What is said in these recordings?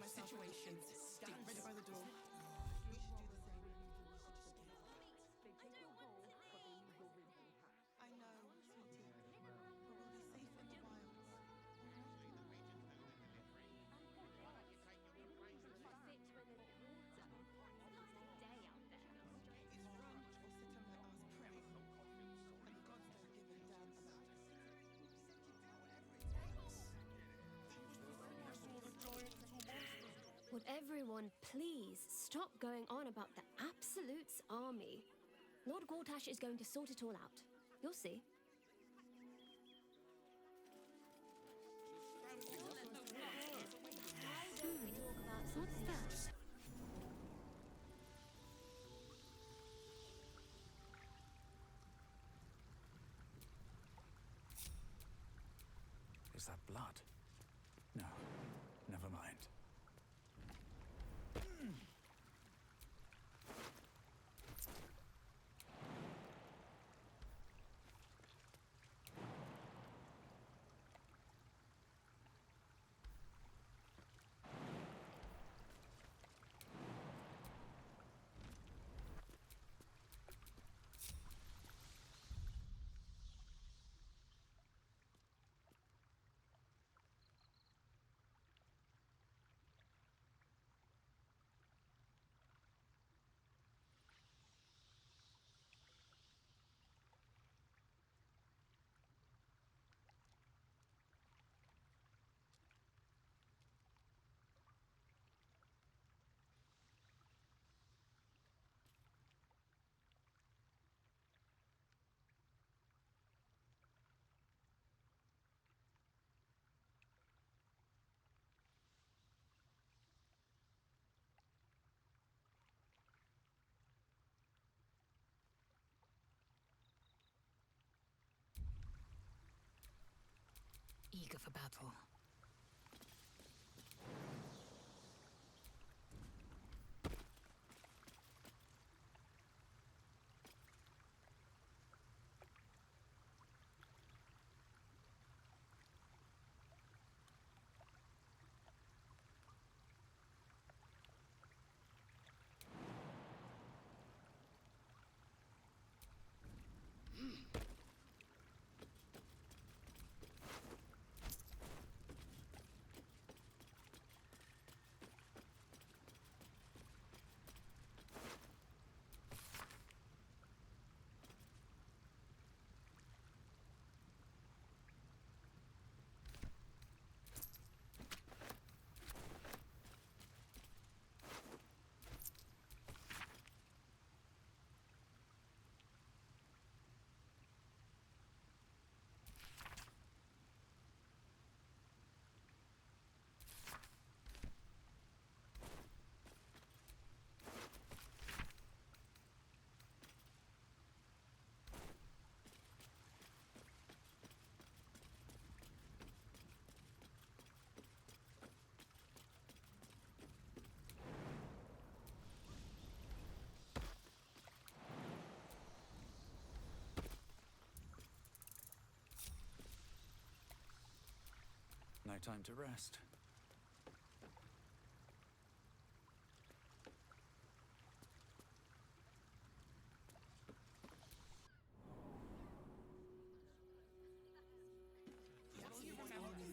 situations stink. Ready by the door. I know, sweetie, but we'll be safe in the wilds. It's run or sit on my ass prim, and the gods don't give a damn about us. Would everyone please stop going on about the Absolute's army? Lord Gortash is going to sort it all out. You'll see. Why don't we talk about something else? Is that blood? No, never mind. Eager for battle. No time to rest.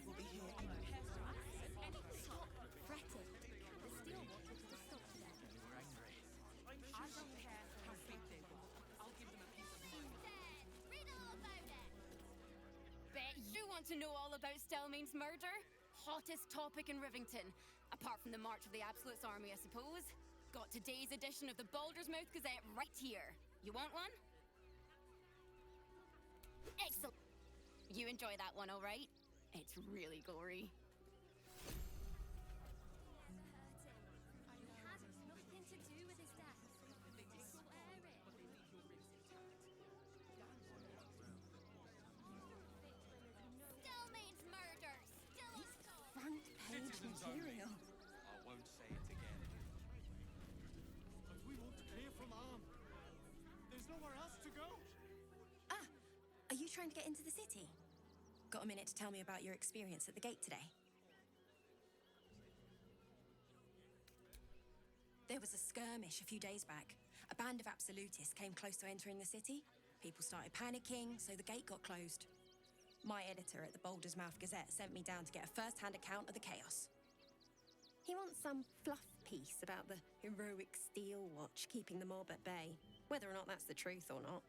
We'll be here in Stop fretting. The Steel Watchers will stop them. I don't care how big they are. I'll give them a piece of mind. Read all about it! Bet you want to know all about Stelmane's murder? Hottest topic in Rivington. Apart from the March of the Absolute's army, I suppose. Got today's edition of the Baldur's Mouth Gazette right here. You want one? Excellent. You enjoy that one, all right? It's really gory. It has nothing to do with his death. I swear it. Stelmane's murder! Still unsolved! Front page material. I won't say it again. But we want to clear from Arm. There's nowhere else to go. Ah, are you trying to get into the city? Got a minute to tell me about your experience at the gate today? There was a skirmish a few days back. A band of absolutists came close to entering the city. People started panicking, so the gate got closed. My editor at the Baldur's Mouth Gazette sent me down to get a first-hand account of the chaos. He wants some fluff piece about the heroic steel watch keeping the mob at bay, whether or not that's the truth or not.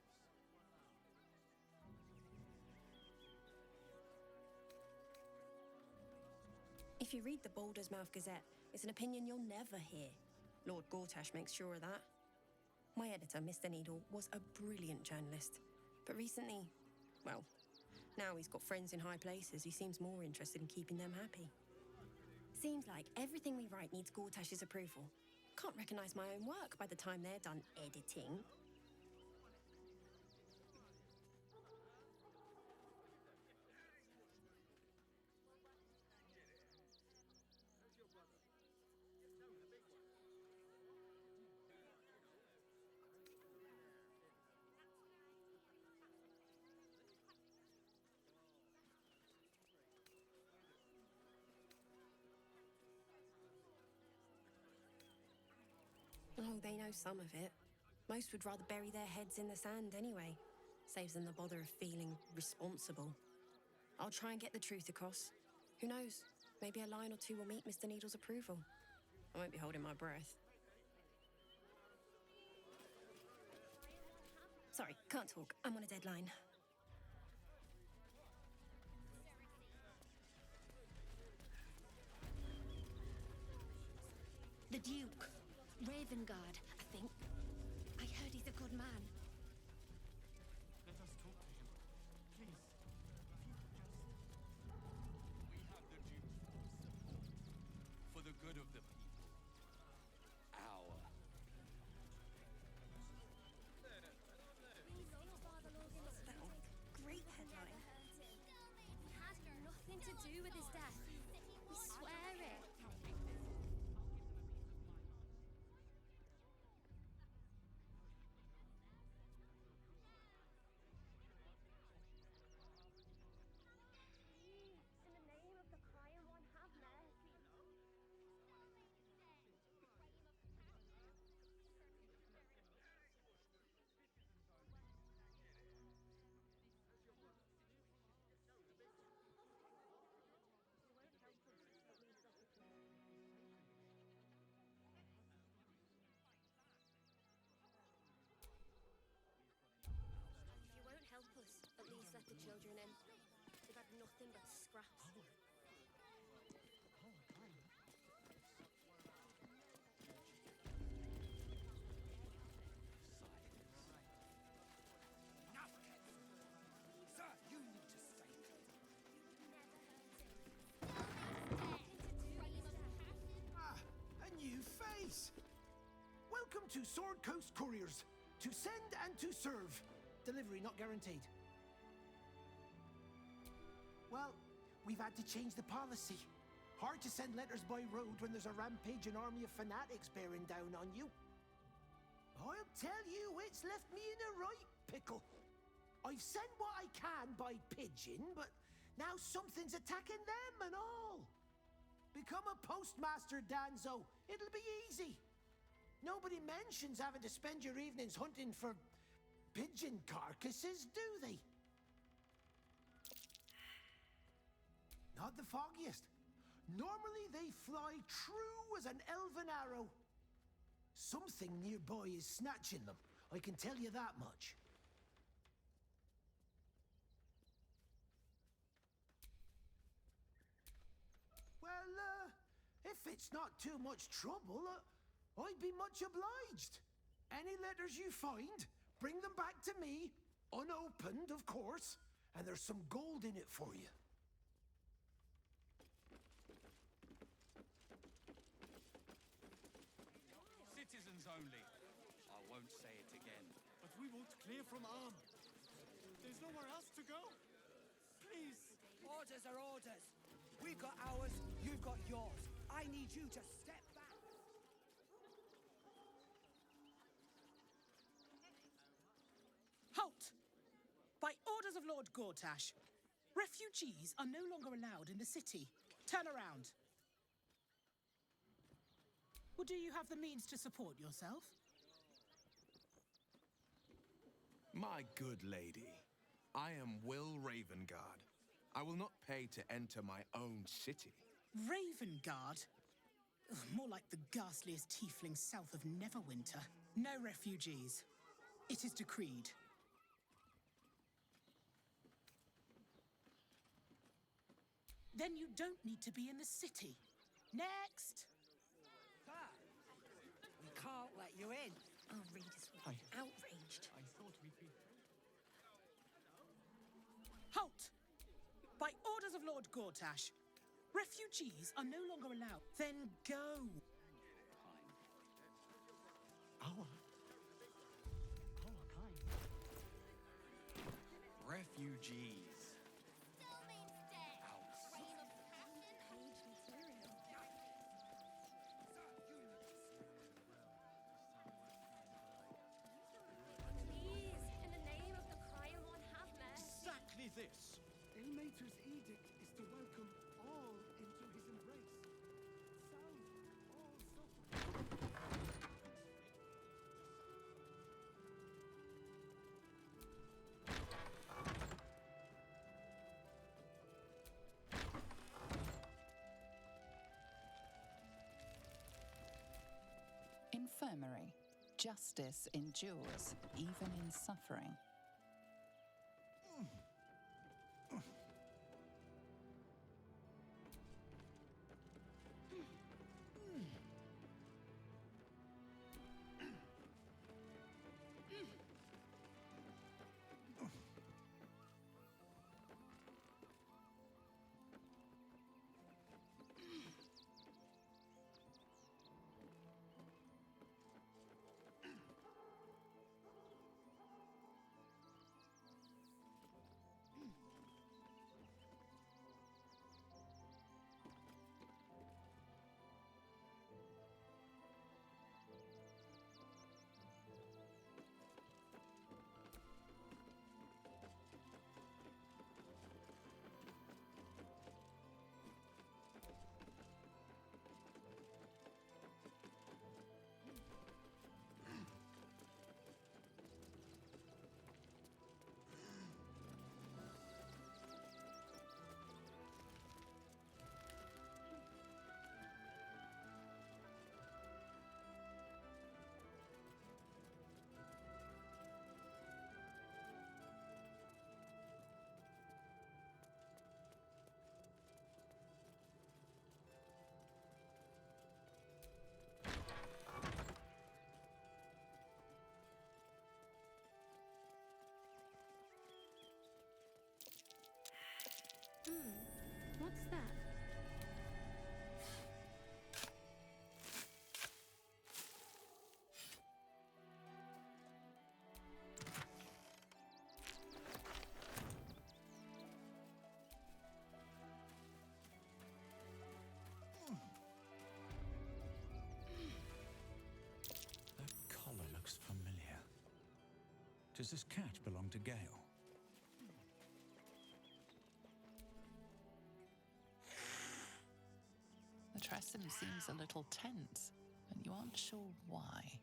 If you read the Baldur's Mouth Gazette, it's an opinion you'll never hear. Lord Gortash makes sure of that. My editor, Mr. Needle, was a brilliant journalist. But recently, well, now he's got friends in high places. He seems more interested in keeping them happy. Seems like everything we write needs Gortash's approval. Can't recognise my own work by the time they're done editing. Oh, they know some of it. Most would rather bury their heads in the sand anyway. Saves them the bother of feeling responsible. I'll try and get the truth across. Who knows? Maybe a line or two will meet Mr. Needle's approval. I won't be holding my breath. Sorry, can't talk. I'm on a deadline. The Duke. Ravengard, I think. I heard he's a good man. Let us talk to him. Please. We have the Duke's support for the good of the people. Our Great headline. He had nothing to do with his death. We swear it. If you won't help us, at least let the children in. They've had nothing but scraps. Sir, you need to stay. Ah, a new face. Welcome to Sword Coast Couriers. To send and to serve. Delivery not guaranteed. Well, we've had to change the policy. Hard to send letters by road when there's a rampaging army of fanatics bearing down on you. I'll tell you, it's left me in a right pickle. I've sent what I can by pigeon, but now something's attacking them and all. Become a postmaster, Danzo. It'll be easy. Nobody mentions having to spend your evenings hunting for pigeon carcasses, do they? Not the foggiest. Normally they fly true as an elven arrow. Something nearby is snatching them, I can tell you that much. Well, if it's not too much trouble, I'd be much obliged. Any letters you find, bring them back to me, unopened, of course, and there's some gold in it for you. citizens only. I won't say it again. But we won't clear from arm. There's nowhere else to go. Please. Orders are orders. We've got ours, you've got yours. I need you to step back. Halt! By orders of Lord Gortash, refugees are no longer allowed in the city. Turn around. Or do you have the means to support yourself? My good lady, I am Will Ravengard. I will not pay to enter my own city. Ravengard? Ugh, more like the ghastliest tiefling south of Neverwinter. No refugees. It is decreed. Then you don't need to be in the city. Next! We can't let you in. Our readers will be outraged. I thought we'd be... Halt! By orders of Lord Gortash, refugees are no longer allowed. Then go. Our kind. Refugees. Please, in the name of the Cryamon, have mercy. Exactly this. Ilmater's edict is to welcome all into his embrace. Sounds all so... Infirmary. Justice endures, even in suffering. What's that? That collar looks familiar. Does this cat belong to Gale? The Tressum seems a little tense, but you aren't sure why.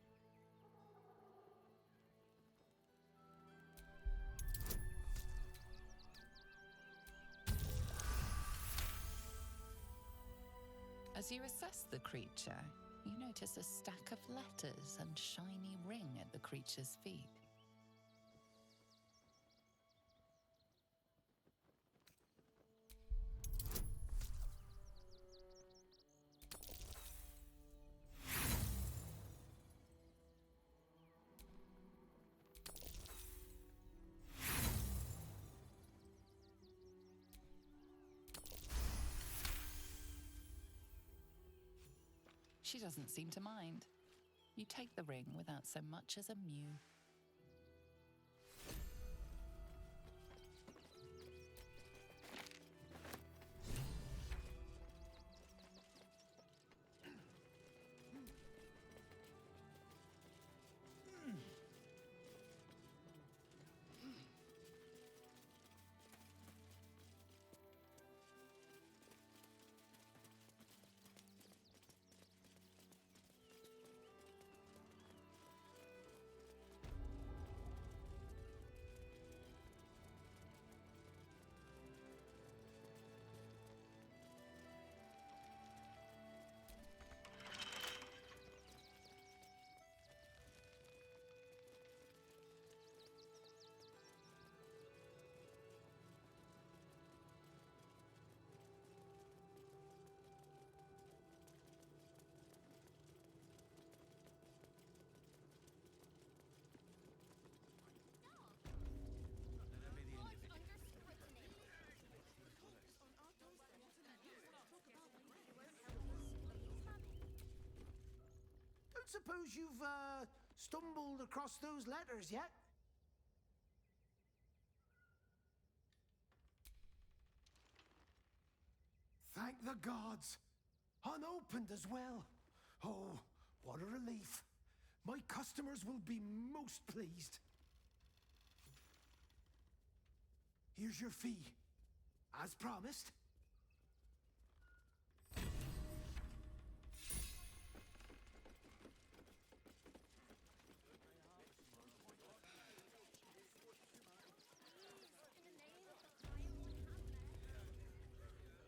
As you assess the creature, you notice a stack of letters and shiny ring at the creature's feet. She doesn't seem to mind. You take the ring without so much as a mew. suppose you've, stumbled across those letters yet? Thank the gods! Unopened as well. Oh, what a relief. My customers will be most pleased. Here's your fee. As promised.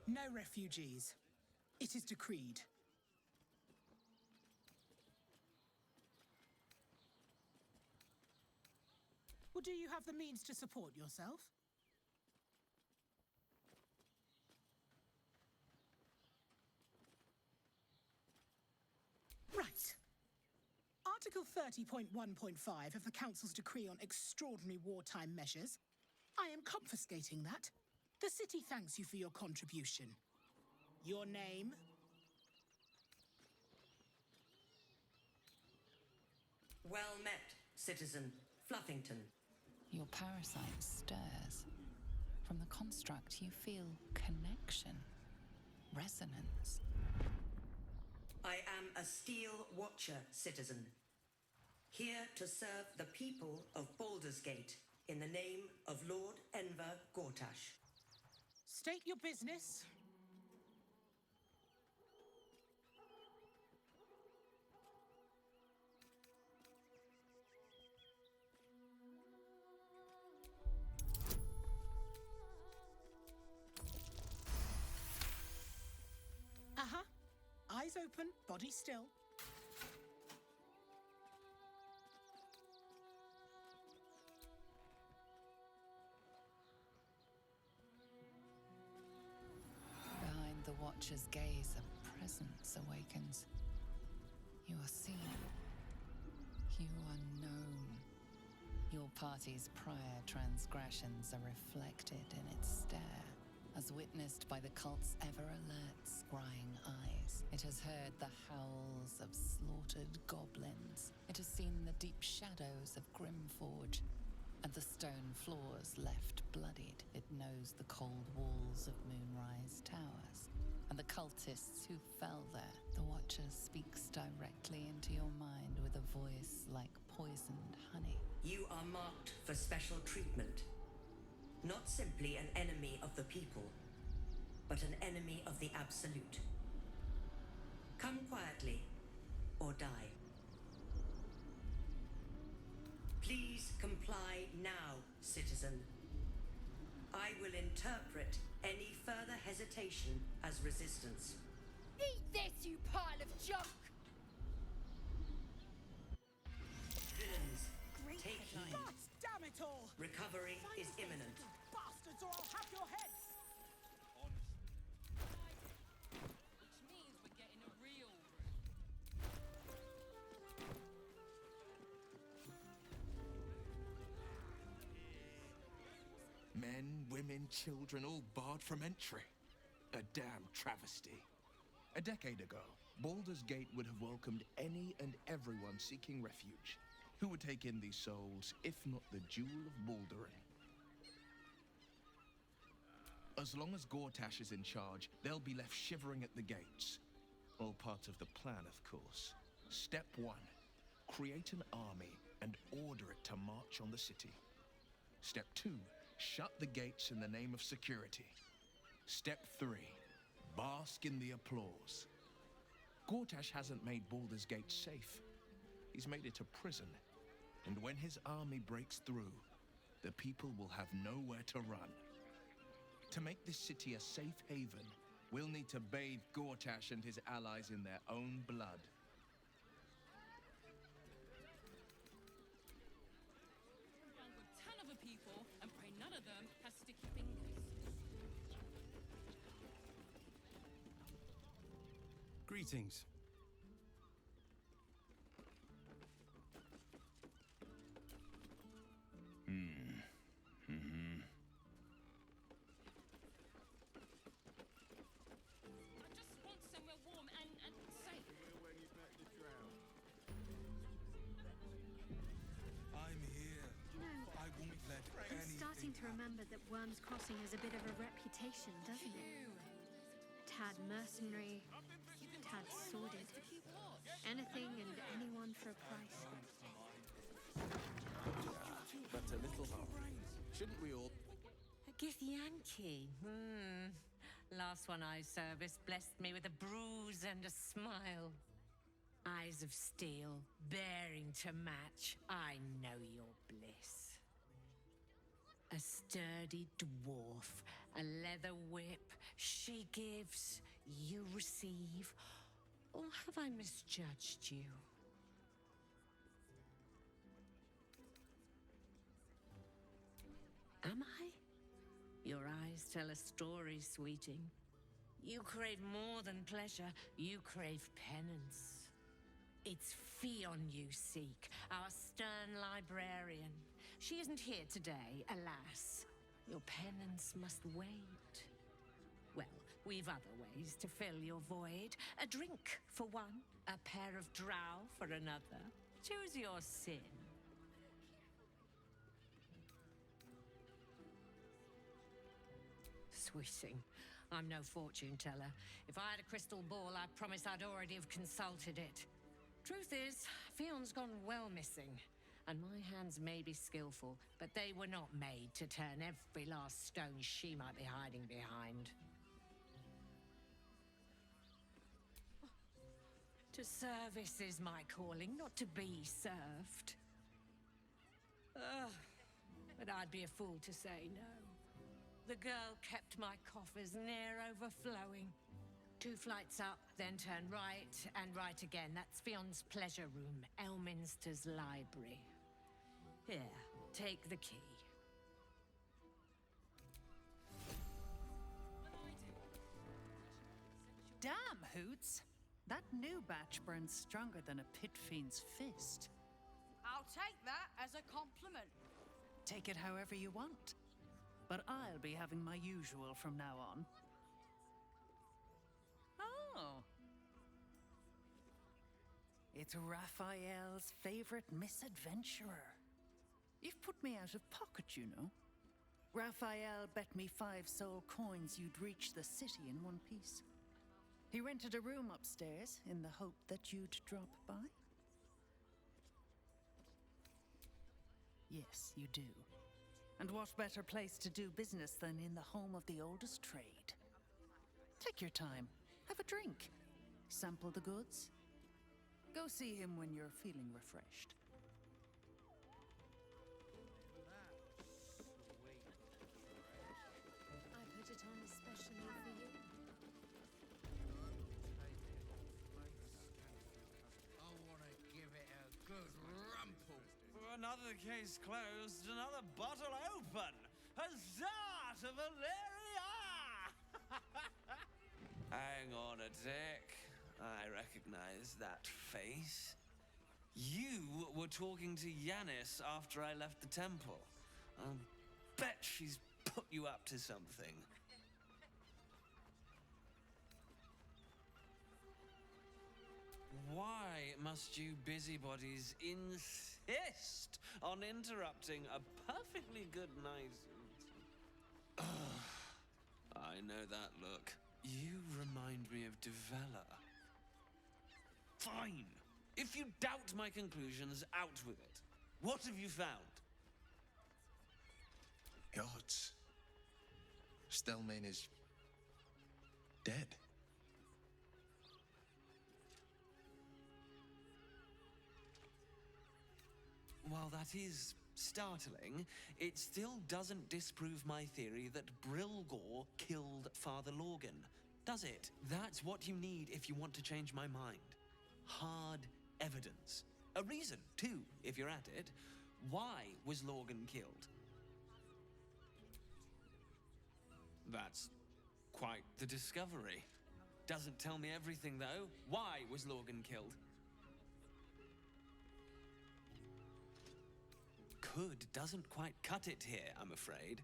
No refugees. It is decreed. Well, do you have the means to support yourself? Right. Article 30.1.5 of the Council's decree on extraordinary wartime measures. I am confiscating that. The city thanks you for your contribution. Your name? Well met, citizen Fluffington. Your parasite stirs. From the construct, you feel connection, resonance. I am a Steel Watcher, citizen. Here to serve the people of Baldur's Gate in the name of Lord Enver Gortash. State your business. Eyes open, body still. Behind the Watcher's gaze, a presence awakens. You are seen. You are known. Your party's prior transgressions are reflected in its stare, as witnessed by the cult's ever-alert, scrying eyes. It has heard the howls of slaughtered goblins. It has seen the deep shadows of Grimforge, and the stone floors left bloodied. It knows the cold walls of Moonrise Towers, and the cultists who fell there. The Watcher speaks directly into your mind with a voice like poisoned honey. You are marked for special treatment. Not simply an enemy of the people, but an enemy of the Absolute. Come quietly, or die. Please comply now, citizen. I will interpret any further hesitation as resistance. Eat this, you pile of junk! Villains, Great take headline. heed. God damn it all! Recovery is imminent. Bastards, or I'll have your heads! Which means we're getting a real Men, women, children, all barred from entry. A damn travesty. A decade ago, Baldur's Gate would have welcomed any and everyone seeking refuge. Who would take in these souls, if not the Jewel of Baldurin? As long as Gortash is in charge, they'll be left shivering at the gates. All part of the plan, of course. Step 1. Create an army and order it to march on the city. Step 2. Shut the gates in the name of security. Step 3. Bask in the applause. Gortash hasn't made Baldur's Gate safe. He's made it a prison. And when his army breaks through, the people will have nowhere to run. To make this city a safe haven, we'll need to bathe Gortash and his allies in their own blood. Young with 10 other people, and pray none of them has sticky fingers. Greetings. I just want somewhere warm and safe. When you met the drow. that Worm's Crossing has a bit of a reputation, doesn't it? Tad mercenary, tad sordid. Anything and anyone for a price. But a little hard. Shouldn't we all... A Githyanki. Last one I serviced blessed me with a bruise and a smile. Eyes of steel, bearing to match. I know your bliss. A sturdy dwarf, a leather whip. She gives, you receive. Or have I misjudged you? Am I? Your eyes tell a story, sweeting. You crave more than pleasure, you crave penance. It's Fionn you seek, our stern librarian. She isn't here today, alas. Your penance must wait. Well, we've other ways to fill your void. A drink for one, a pair of drow for another. Choose your sin. Sweeting, I'm no fortune teller. If I had a crystal ball, I promise I'd already have consulted it. Truth is, Fionn's gone well missing. And my hands may be skillful, but they were not made to turn every last stone she might be hiding behind. To service is my calling, not to be served. But I'd be a fool to say no. The girl kept my coffers near overflowing. 2 flights up, then turn right and right again. That's Fionn's pleasure room, Elminster's library. Here, take the key. Damn, Hoots! That new batch burns stronger than a pit fiend's fist. I'll take that as a compliment. Take it however you want. But I'll be having my usual from now on. Oh. It's Raphael's favorite misadventurer. You've put me out of pocket, you know. Raphael bet me 5 soul coins you'd reach the city in one piece. He rented a room upstairs in the hope that you'd drop by. Yes, you do. And what better place to do business than in the home of the oldest trade? Take your time. Have a drink. Sample the goods. Go see him when you're feeling refreshed. I put it on especially for you. I want to give it a good rumple. Another case closed, another bottle open. Huzzah to Valeria! Hang on a tick. I recognize that face. You were talking to Yanis after I left the temple. I'll bet she's put you up to something. Why must you busybodies insist on interrupting a perfectly good night? I know that look. You remind me of Devella. Fine. If you doubt my conclusions, out with it. What have you found? Gods. Stelmane is... dead. While that is startling, it still doesn't disprove my theory that Brilgor killed Father Lorgan, does it? That's what you need if you want to change my mind. Hard evidence. A reason, too, if you're at it. Why was Lorgan killed? That's quite the discovery. Doesn't tell me everything, though. Why was Lorgan killed? Could doesn't quite cut it here, I'm afraid.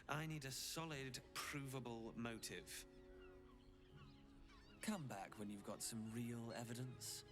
I need a solid, provable motive. Come back when you've got some real evidence.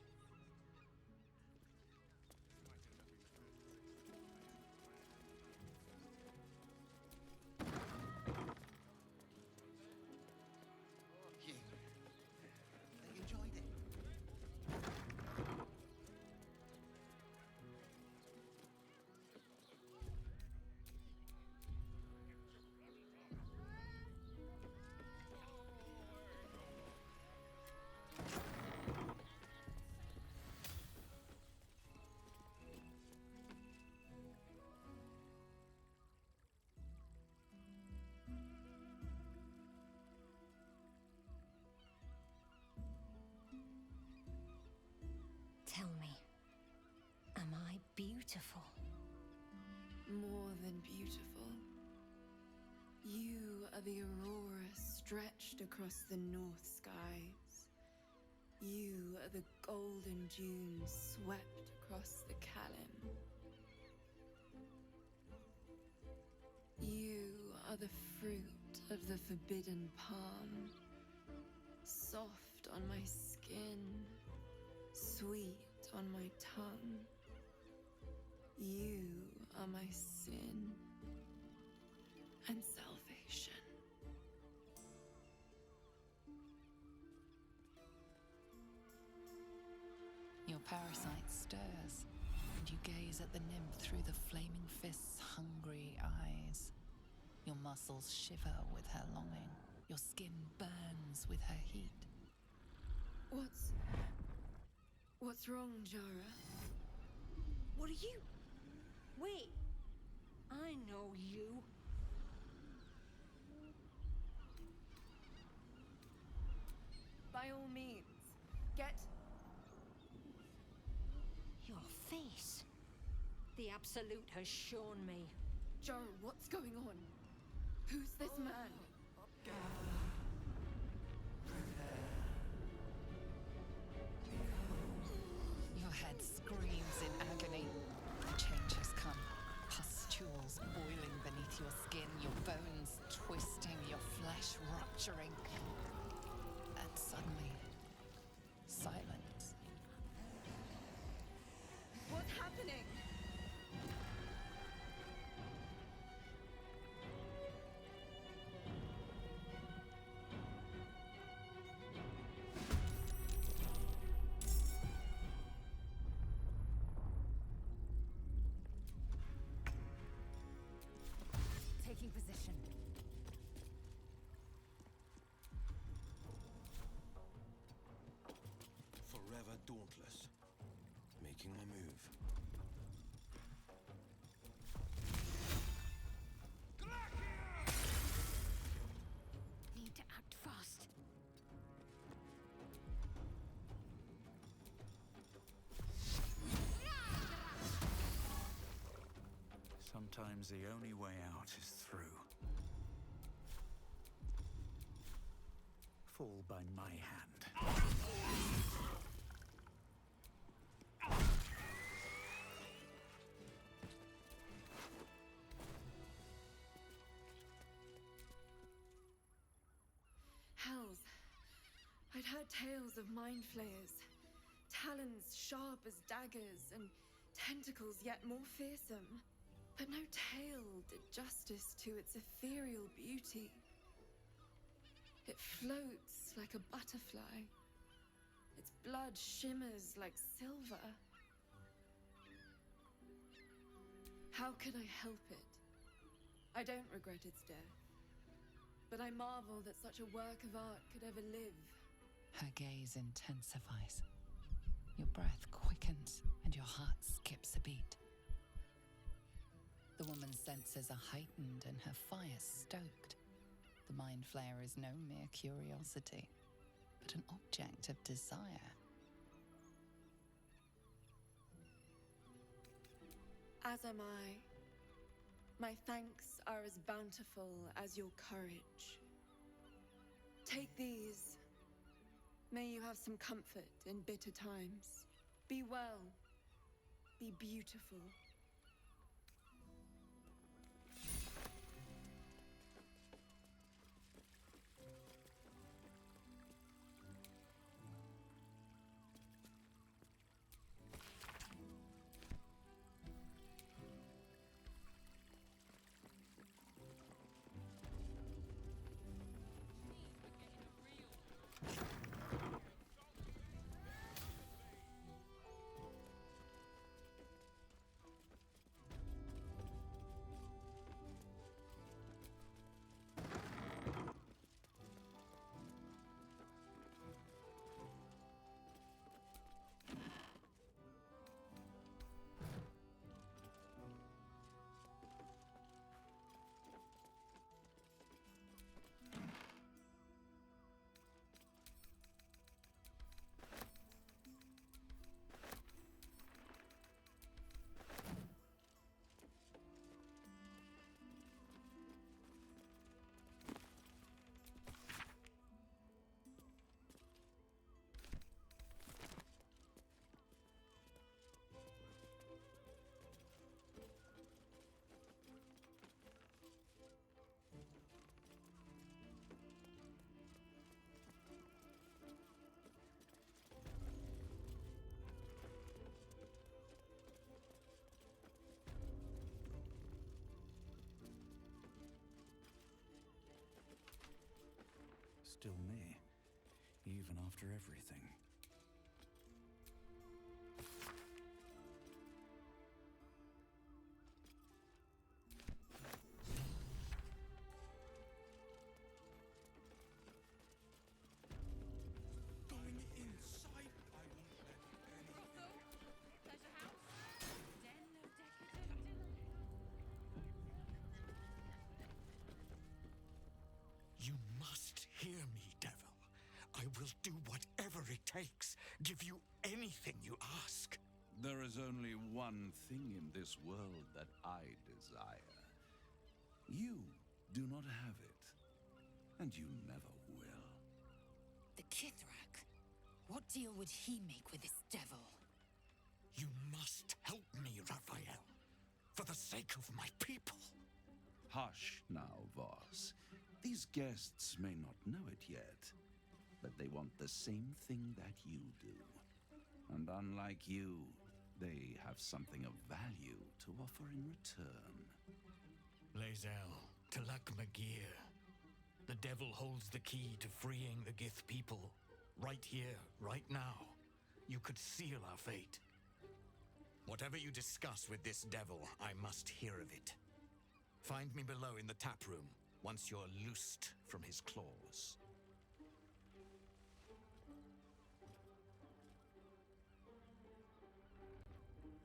beautiful. More than beautiful. You are the aurora stretched across the north skies. You are the golden dunes swept across the Kalim. You are the fruit of the forbidden palm, soft on my skin, sweet on my tongue. You are my sin and salvation. Your parasite stirs, and you gaze at the nymph through the flaming fist's hungry eyes. Your muscles shiver with her longing. Your skin burns with her heat. What's wrong, Jara? What are you? Wait. I know you. By all means, get... Your face. The Absolute has shown me. Jara, what's going on? Who's this man? Your head screams in agony. The change has come. Pustules boiling beneath your skin, your bones twisting, your flesh rupturing. And suddenly, silence. What's happening? Taking position. Forever dauntless. Making my move. Need to act fast. Sometimes the only way out is through. Fall by my hand. Hells. I'd heard tales of mind flayers. Talons sharp as daggers and tentacles yet more fearsome. But no tale did justice to its ethereal beauty. It floats like a butterfly. Its blood shimmers like silver. How could I help it? I don't regret its death. But I marvel that such a work of art could ever live. Her gaze intensifies. Your breath quickens, and your heart skips a beat. The woman's senses are heightened and her fire stoked. The mind flayer is no mere curiosity, but an object of desire. As am I. My thanks are as bountiful as your courage. Take these. May you have some comfort in bitter times. Be well. Be beautiful. still me, even after everything. Going inside, I won't let any. Pleasure house? Den of decadent You must hear me, devil. I will do whatever it takes. Give you anything you ask. There is only one thing in this world that I desire. You do not have it, and you never will. The Kithrak? What deal would he make with this devil? You must help me, Raphael, for the sake of my people. Hush now, Voss. These guests may not know it yet, but they want the same thing that you do. And unlike you, they have something of value to offer in return. Lae'zel, Talak Magir. The devil holds the key to freeing the Gith people. Right here, right now. You could seal our fate. Whatever you discuss with this devil, I must hear of it. Find me below in the tap room, once you're loosed from his claws.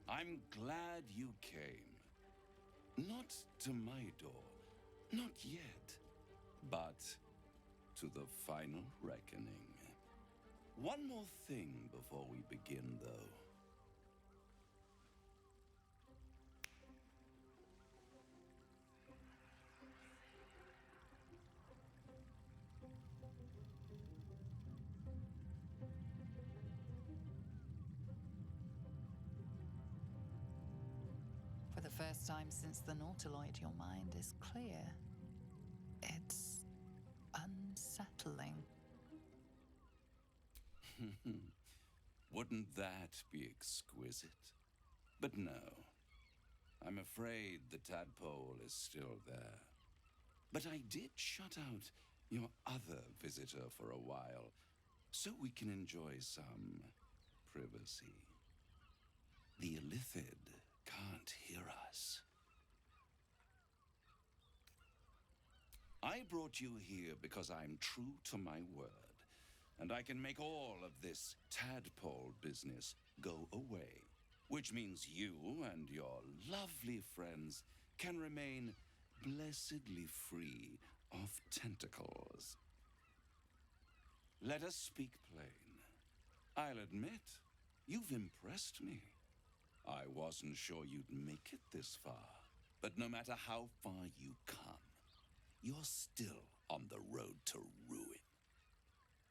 I'm glad you came. Not to my door, not yet, but to the final reckoning. One more thing before we begin, though. For the first time since the Nautiloid, your mind is clear. It's unsettling. Wouldn't that be exquisite? But no. I'm afraid the tadpole is still there. But I did shut out your other visitor for a while, so we can enjoy some privacy. The Illithid can't hear us. I brought you here because I'm true to my word, and I can make all of this tadpole business go away, which means you and your lovely friends can remain blessedly free of tentacles. Let us speak plain. I'll admit, you've impressed me. I wasn't sure you'd make it this far, but no matter how far you come, you're still on the road to ruin.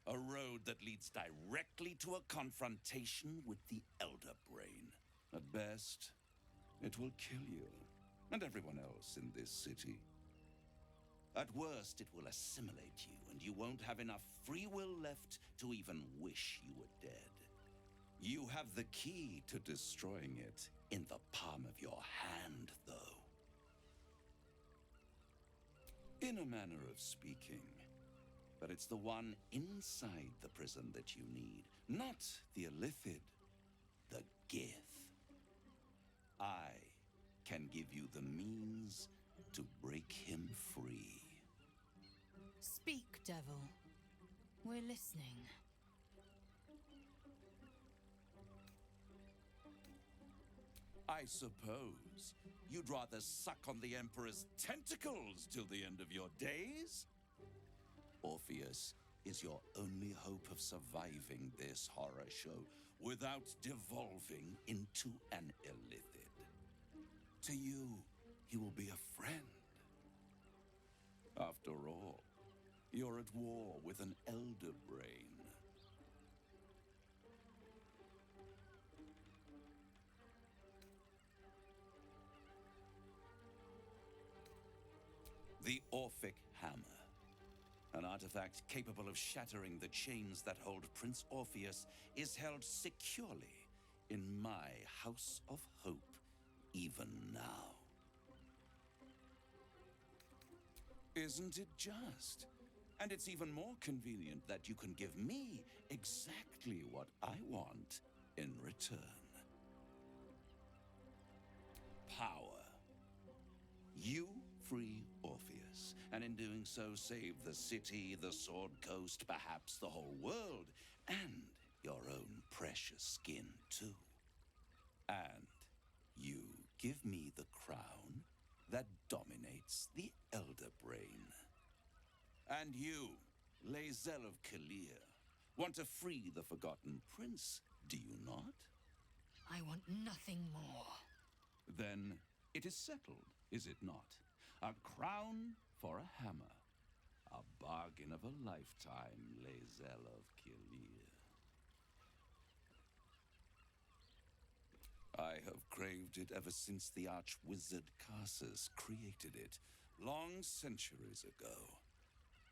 A road that leads directly to a confrontation with the Elder Brain. At best, it will kill you, and everyone else in this city. At worst, it will assimilate you, and you won't have enough free will left to even wish you were dead. You have the key to destroying it in the palm of your hand, though. In a manner of speaking. But it's the one inside the prison that you need, not the Illithid, the Gith. I can give you the means to break him free. Speak, devil. We're listening. I suppose you'd rather suck on the Emperor's tentacles till the end of your days? Orpheus is your only hope of surviving this horror show without devolving into an Illithid. To you, he will be a friend. After all, you're at war with an Elder Brain. The Orphic Hammer. An artifact capable of shattering the chains that hold Prince Orpheus is held securely in my House of Hope, even now. Isn't it just? And it's even more convenient that you can give me exactly what I want in return. Power. You free Orpheus, and in doing so save the city, the Sword Coast, perhaps the whole world, and your own precious skin too. And you give me the crown that dominates the Elder Brain. And you, Lae'zel of Kalir, want to free the Forgotten Prince, do you not? I want nothing more. Then it is settled, is it not? A crown for a hammer. A bargain of a lifetime, Lae'zel of Kalir. I have craved it ever since the arch-wizard Karsus created it, long centuries ago,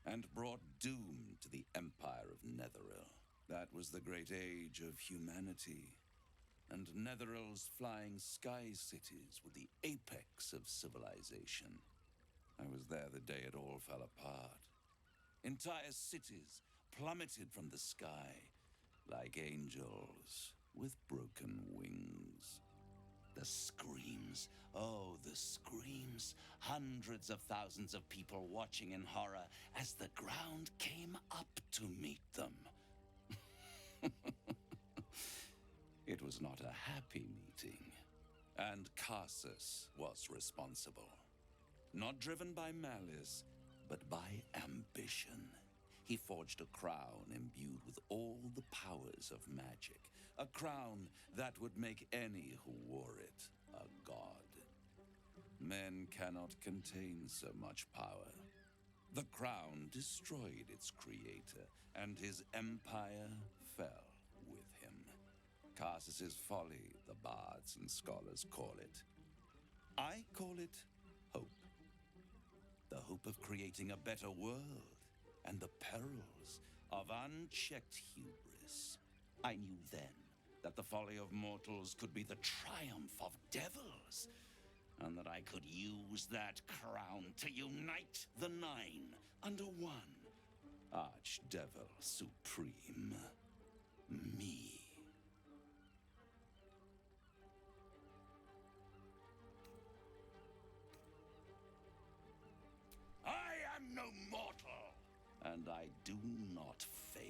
and brought doom to the Empire of Netheril. That was the great age of humanity, and Netheril's flying sky cities were the apex of civilization. I was there the day it all fell apart. Entire cities plummeted from the sky like angels with broken wings. The screams, oh, the screams. Hundreds of thousands of people watching in horror as the ground came up to meet them. It was not a happy meeting, and Karsus was responsible. Not driven by malice, but by ambition. He forged a crown imbued with all the powers of magic. A crown that would make any who wore it a god. Men cannot contain so much power. The crown destroyed its creator, and his empire fell with him. Karsus's folly, the bards and scholars call it. I call it hope. The hope of creating a better world, and the perils of unchecked hubris. I knew then that the folly of mortals could be the triumph of devils, and that I could use that crown to unite the Nine under one Archdevil Supreme. Me. I am no mortal, and I do not fail.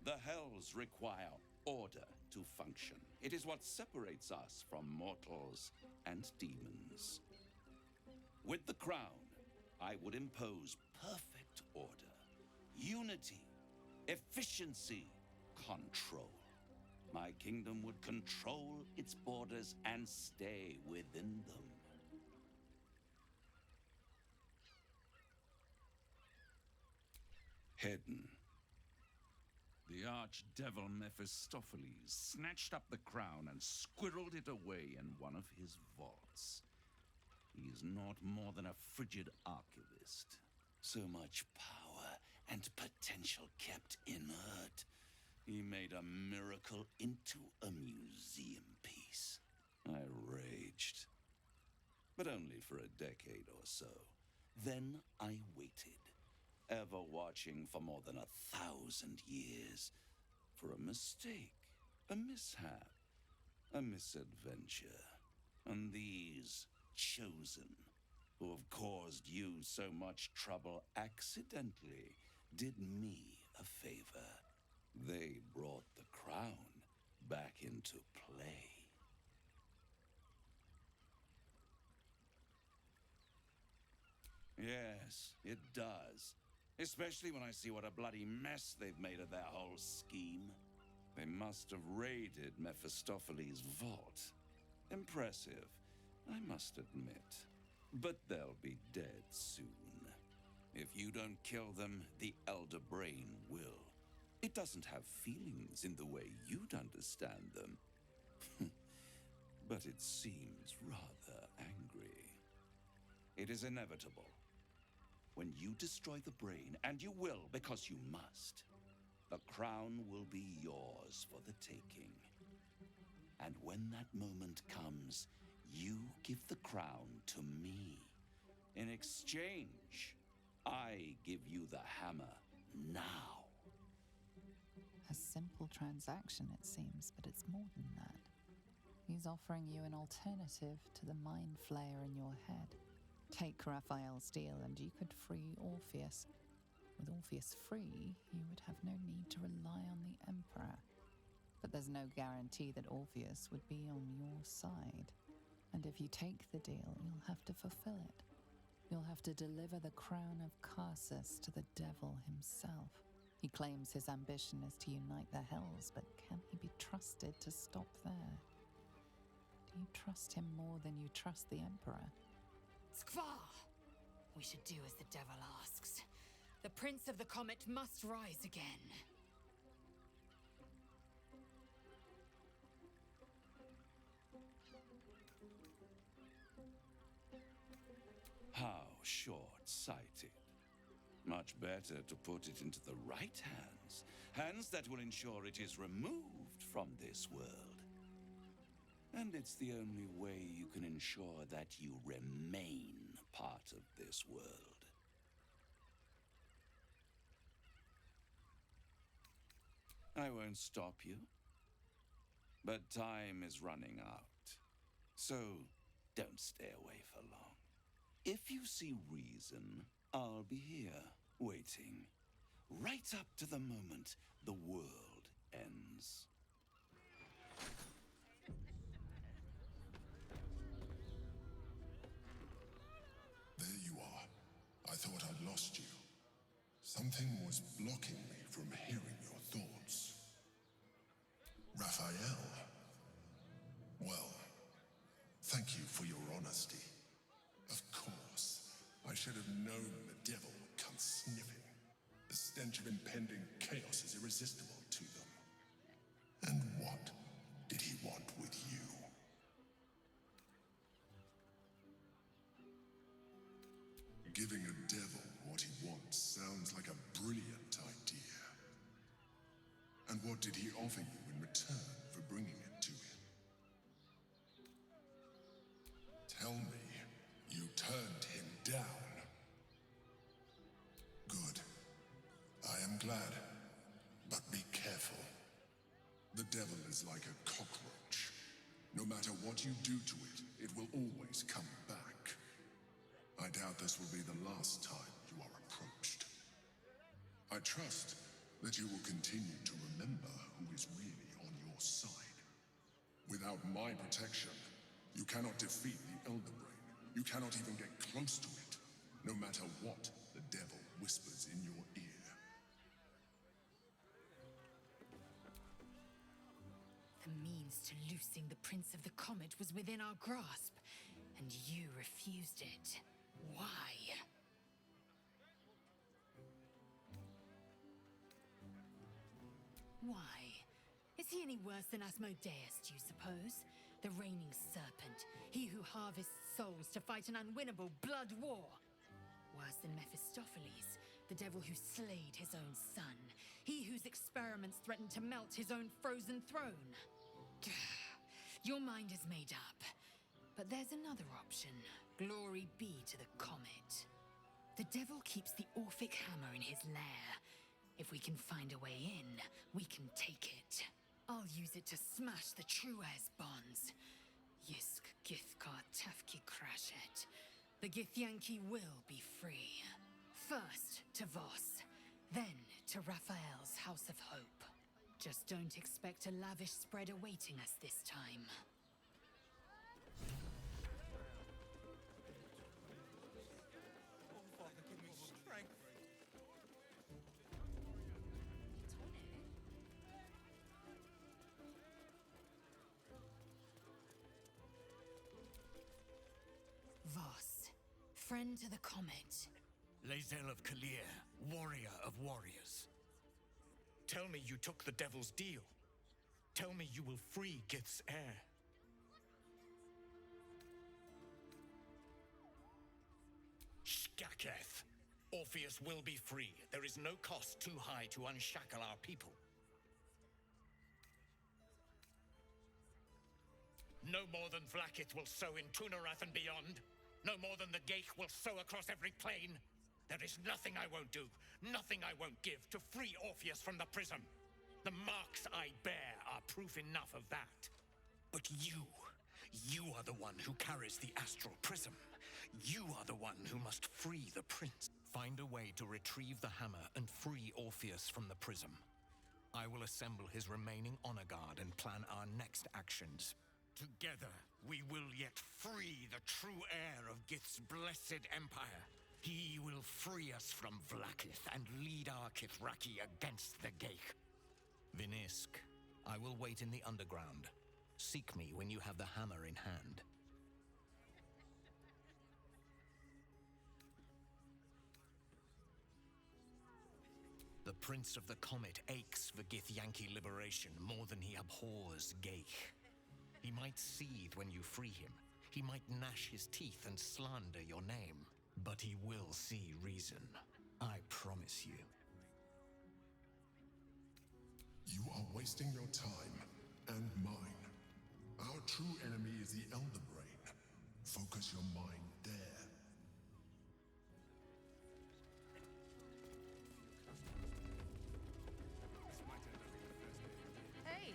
The Hells require order to function. It is what separates us from mortals and demons. With the crown, I would impose perfect order, unity, efficiency, control. My kingdom would control its borders and stay within them. Hidden. The archdevil Mephistopheles snatched up the crown and squirreled it away in one of his vaults. He is not more than a frigid archivist. So much power and potential kept inert. He made a miracle into a museum piece. I raged. But only for a decade or so. Then I waited, ever watching for more than 1,000 years. For a mistake, a mishap, a misadventure. And these chosen, who have caused you so much trouble accidentally, did me a favor. They brought the crown back into play. Yes, it does. Especially when I see what a bloody mess they've made of their whole scheme. They must have raided Mephistopheles' vault. Impressive, I must admit. But they'll be dead soon. If you don't kill them, the Elder Brain will. It doesn't have feelings in the way you'd understand them. But it seems rather angry. It is inevitable. When you destroy the brain, and you will because you must, the crown will be yours for the taking. And when that moment comes, you give the crown to me, In exchange, I give you the hammer now. A simple transaction, it seems, but it's more than that. He's offering you an alternative to the mind flayer in your head. Take Raphael's deal and you could free Orpheus. With Orpheus free, you would have no need to rely on the Emperor. But there's no guarantee that Orpheus would be on your side. And if you take the deal, you'll have to fulfill it. You'll have to deliver the crown of Karsus to the devil himself. He claims his ambition is to unite the Hells, but can he be trusted to stop there? Do you trust him more than you trust the Emperor? Skvar! We should do as the devil asks. The Prince of the Comet must rise again. How short-sighted. Much better to put it into the right hands. Hands that will ensure it is removed from this world. And it's the only way you can ensure that you remain part of this world. I won't stop you. But time is running out. So don't stay away for long. If you see reason, I'll be here, waiting. Right up to the moment the world ends. There you are. I thought I'd lost you. Something was blocking me from hearing your thoughts. Raphael. Well, thank you for your honesty. Of course, I should have known the devil would come sniffing. The stench of impending chaos is irresistible to them. And what did he want with you? Giving a devil what he wants sounds like a brilliant idea. And what did he offer you in return for bringing it to him? Tell me you turned him down. Good. I am glad. But be careful. The devil is like a cockroach. No matter what you do to it, it will always come back. I doubt this will be the last time you are approached. I trust that you will continue to remember who is really on your side. Without my protection, you cannot defeat the Elder Brain. You cannot even get close to it, no matter what the devil whispers in your ear. The means to loosing the Prince of the Comet was within our grasp, and you refused it. Why? Why? Is he any worse than Asmodeus, do you suppose? The reigning serpent, he who harvests souls to fight an unwinnable blood war. Worse than Mephistopheles, the devil who slayed his own son. He whose experiments threatened to melt his own frozen throne. Your mind is made up. But there's another option. Glory be to the comet. The devil keeps the Orphic hammer in his lair. If we can find a way in, we can take it. I'll use it to smash the Truez bonds. Yisk Githkar Tafki Crashet. The Githyanki will be free. First to Voss, then to Raphael's House of Hope. Just don't expect a lavish spread awaiting us this time. Voss, friend to the comet. Lae'zel of Kalir, warrior of warriors. Tell me you took the devil's deal. Tell me you will free Gith's heir. Shkaketh. Orpheus will be free. There is no cost too high to unshackle our people. No more than Vlaakith will sow in Tunarath and beyond. No more than the Geich will sow across every plain. There is nothing I won't do, nothing I won't give to free Orpheus from the prism. The marks I bear are proof enough of that. But you are the one who carries the astral prism. You are the one who must free the prince. Find a way to retrieve the hammer and free Orpheus from the prism. I will assemble his remaining honor guard and plan our next actions. Together, we will yet free the true heir of Gith's blessed empire. He will free us from Vlaakith and lead our Kithraki against the Geich. Vinisk, I will wait in the underground. Seek me when you have the hammer in hand. The Prince of the Comet aches for Githyanki liberation more than he abhors Geich. He might seethe when you free him. He might gnash his teeth and slander your name. But he will see reason. I promise you. You are wasting your time and mine. Our true enemy is the Elder Brain. Focus your mind there. Hey!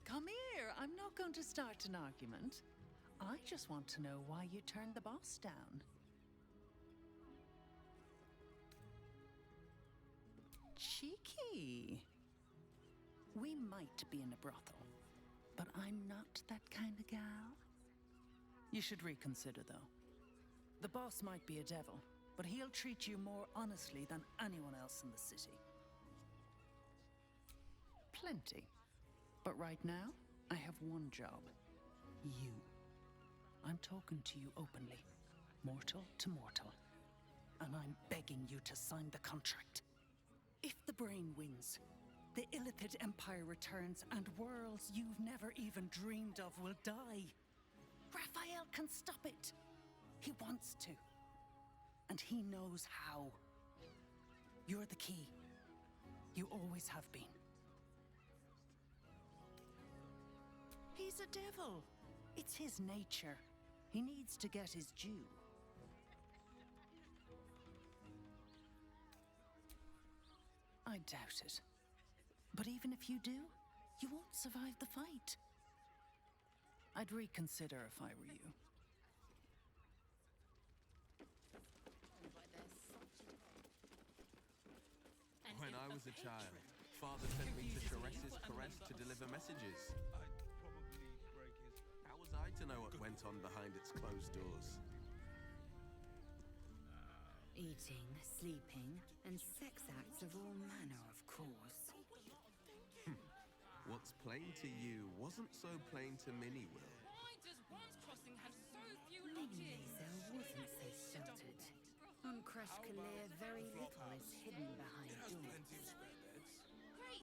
Come here. I'm not going to start an argument. I just want to know why you turned the boss down. Cheeky. We might be in a brothel, but I'm not that kind of gal. You should reconsider, though. The boss might be a devil, but he'll treat you more honestly than anyone else in the city. Plenty. But right now, I have one job. You. I'm talking to you openly, mortal to mortal, and I'm begging you to sign the contract. If the Brain wins, the Illithid Empire returns, and worlds you've never even dreamed of will die. Raphael can stop it. He wants to. And he knows how. You're the key. You always have been. He's a devil. It's his nature. He needs to get his due. I doubt it. But even if you do, you won't survive the fight. I'd reconsider if I were you. When I was a child, Father sent me to Chares's caress to deliver messages. How was I to know what went on behind its closed doors? Eating, sleeping, and sex acts of all manner, of course. What's plain to you wasn't so plain to Minnie, Will. Why does Wands Crossing have so few Maybe Lae'zel wasn't so sheltered. On Crush Kalir, very little